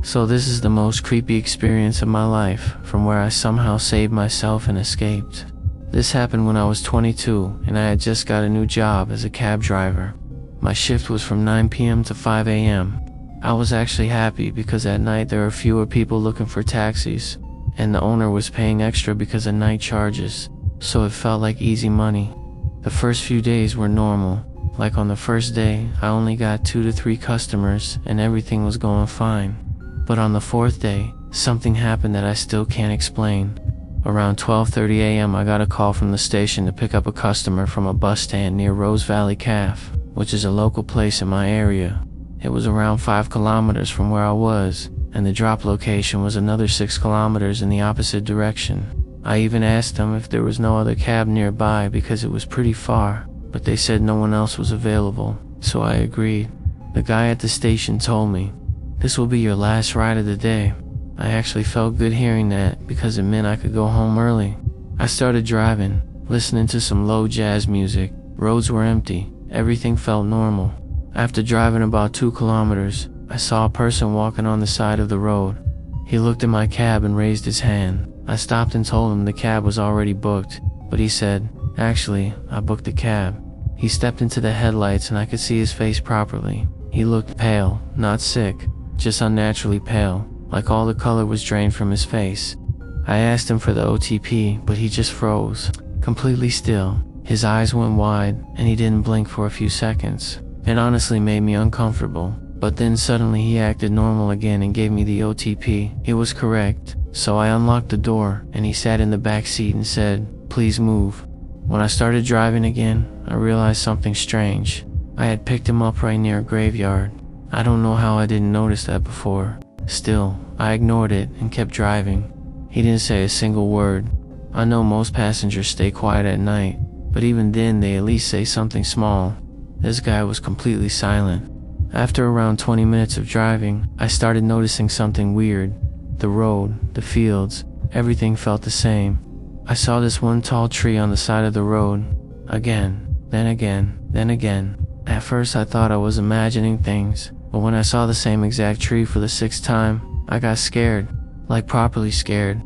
So this is the most creepy experience of my life, from where I somehow saved myself and escaped. This happened when I was 22 and I had just got a new job as a cab driver. My shift was from 9 p.m. to 5 a.m. I was actually happy because at night there are fewer people looking for taxis, and the owner was paying extra because of night charges, so it felt like easy money. The first few days were normal. Like on the first day, I only got 2 to 3 customers and everything was going fine. But on the fourth day, something happened that I still can't explain. Around 12:30 a.m. I got a call from the station to pick up a customer from a bus stand near Rose Valley Caf, which is a local place in my area. It was around 5 kilometers from where I was, and the drop location was another 6 kilometers in the opposite direction. I even asked them if there was no other cab nearby because it was pretty far, but they said no one else was available, so I agreed. The guy at the station told me, "This will be your last ride of the day." I actually felt good hearing that because it meant I could go home early. I started driving, listening to some low jazz music. Roads were empty. Everything felt normal. After driving about 2 kilometers, I saw a person walking on the side of the road. He looked at my cab and raised his hand. I stopped and told him the cab was already booked, but he said, "Actually, I booked the cab." He stepped into the headlights and I could see his face properly. He looked pale, not sick, just unnaturally pale, like all the color was drained from his face. I asked him for the OTP, but he just froze, completely still. His eyes went wide, and he didn't blink for a few seconds. It honestly made me uncomfortable, but then suddenly he acted normal again and gave me the OTP. It was correct, so I unlocked the door, and he sat in the back seat and said, "Please move." When I started driving again, I realized something strange. I had picked him up right near a graveyard. I don't know how I didn't notice that before. Still, I ignored it and kept driving. He didn't say a single word. I know most passengers stay quiet at night, but even then they at least say something small. This guy was completely silent. After around 20 minutes of driving, I started noticing something weird. The road, the fields, everything felt the same. I saw this one tall tree on the side of the road. Again, then again, then again. At first I thought I was imagining things, but when I saw the same exact tree for the 6th time, I got scared, like properly scared.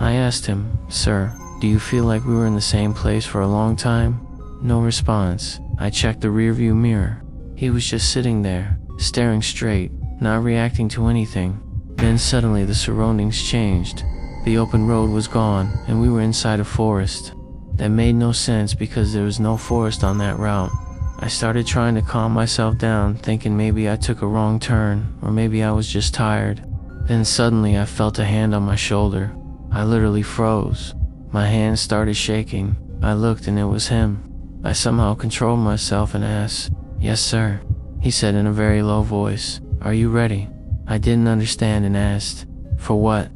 I asked him, "Sir, do you feel like we were in the same place for a long time?" No response. I checked the rearview mirror. He was just sitting there, staring straight, not reacting to anything. Then suddenly the surroundings changed. The open road was gone, and we were inside a forest. That made no sense because there was no forest on that route. I started trying to calm myself down, thinking maybe I took a wrong turn, or maybe I was just tired. Then suddenly I felt a hand on my shoulder. I literally froze. My hand started shaking. I looked and it was him. I somehow controlled myself and asked, "Yes, sir." He said in a very low voice, "Are you ready?" I didn't understand and asked, "For what?"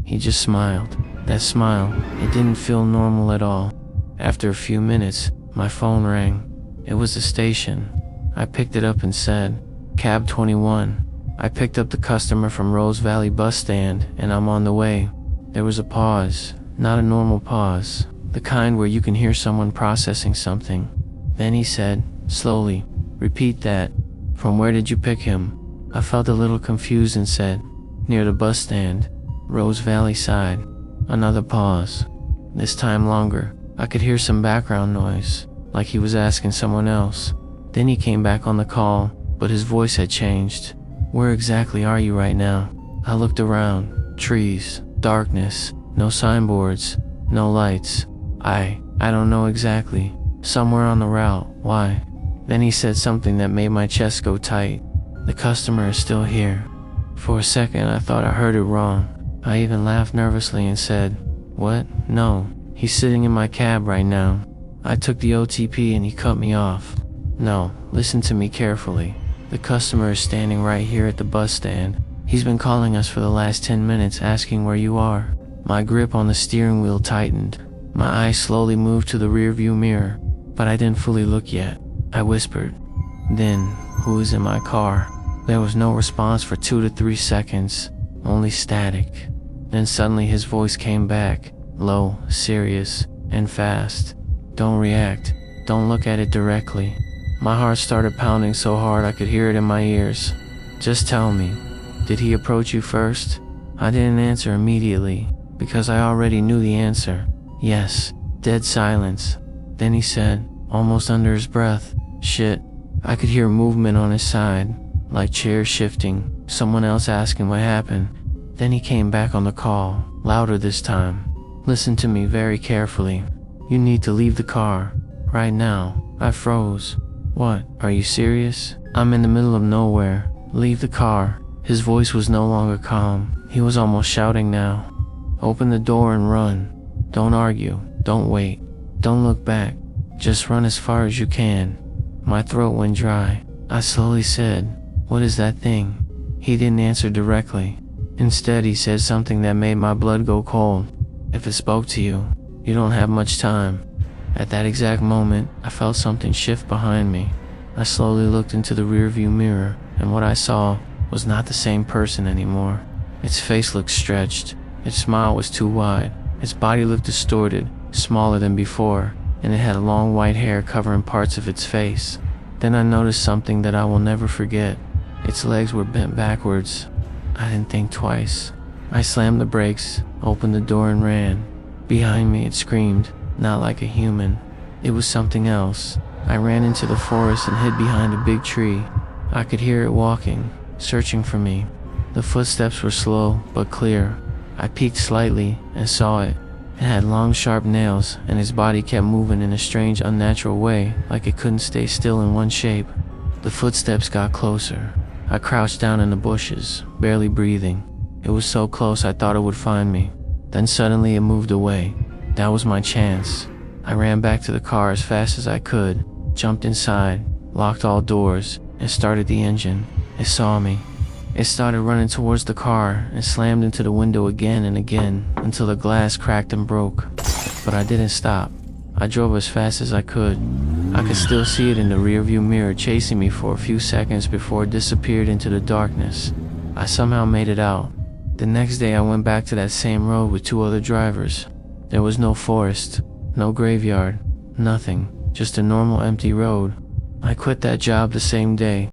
He just smiled. That smile, it didn't feel normal at all. After a few minutes, my phone rang. It was the station. I picked it up and said, "Cab 21. I picked up the customer from Rose Valley bus stand and I'm on the way." There was a pause, not a normal pause, the kind where you can hear someone processing something. Then he said, slowly, "Repeat that. From where did you pick him?" I felt a little confused and said, "Near the bus stand, Rose Valley side." Another pause. This time longer. I could hear some background noise, like he was asking someone else. Then he came back on the call, but his voice had changed. "Where exactly are you right now?" I looked around. Trees, darkness, no signboards, no lights. I don't know exactly. Somewhere on the route. Why? Then he said something that made my chest go tight. "The customer is still here." For a second I thought I heard it wrong. I even laughed nervously and said, "What? No. He's sitting in my cab right now." I took the OTP and he cut me off. "No, listen to me carefully. The customer is standing right here at the bus stand. He's been calling us for the last 10 minutes asking where you are." My grip on the steering wheel tightened. My eyes slowly moved to the rearview mirror, but I didn't fully look yet. I whispered, "Then, who is in my car?" There was no response for 2 to 3 seconds, only static. Then suddenly his voice came back, low, serious, and fast. "Don't react. Don't look at it directly." My heart started pounding so hard I could hear it in my ears. "Just tell me. Did he approach you first? I didn't answer immediately, because I already knew the answer. Yes. Dead silence. Then he said, almost under his breath, "Shit." I could hear movement on his side, like chairs shifting, someone else asking what happened. Then he came back on the call, louder this time. "Listen to me very carefully. You need to leave the car. Right now." I froze. "What? Are you serious? I'm in the middle of nowhere. Leave the car." His voice was no longer calm. He was almost shouting now. "Open the door and run. Don't argue. Don't wait. Don't look back. Just run as far as you can." My throat went dry. I slowly said, "What is that thing?" He didn't answer directly. Instead, he said something that made my blood go cold. "If it spoke to you, you don't have much time." At that exact moment, I felt something shift behind me. I slowly looked into the rearview mirror, and what I saw was not the same person anymore. Its face looked stretched. Its smile was too wide. Its body looked distorted, smaller than before, and it had long white hair covering parts of its face. Then I noticed something that I will never forget. Its legs were bent backwards. I didn't think twice. I slammed the brakes, opened the door, and ran. Behind me it screamed, not like a human. It was something else. I ran into the forest and hid behind a big tree. I could hear it walking, searching for me. The footsteps were slow but clear. I peeked slightly and saw it. It had long, sharp nails, and its body kept moving in a strange, unnatural way, like it couldn't stay still in one shape. The footsteps got closer. I crouched down in the bushes, barely breathing. It was so close I thought it would find me. Then suddenly it moved away. That was my chance. I ran back to the car as fast as I could, jumped inside, locked all doors, and started the engine. It saw me. It started running towards the car and slammed into the window again and again until the glass cracked and broke. But I didn't stop. I drove as fast as I could. I could still see it in the rearview mirror chasing me for a few seconds before it disappeared into the darkness. I somehow made it out. The next day I went back to that same road with 2 other drivers. There was no forest, no graveyard, nothing, just a normal empty road. I quit that job the same day.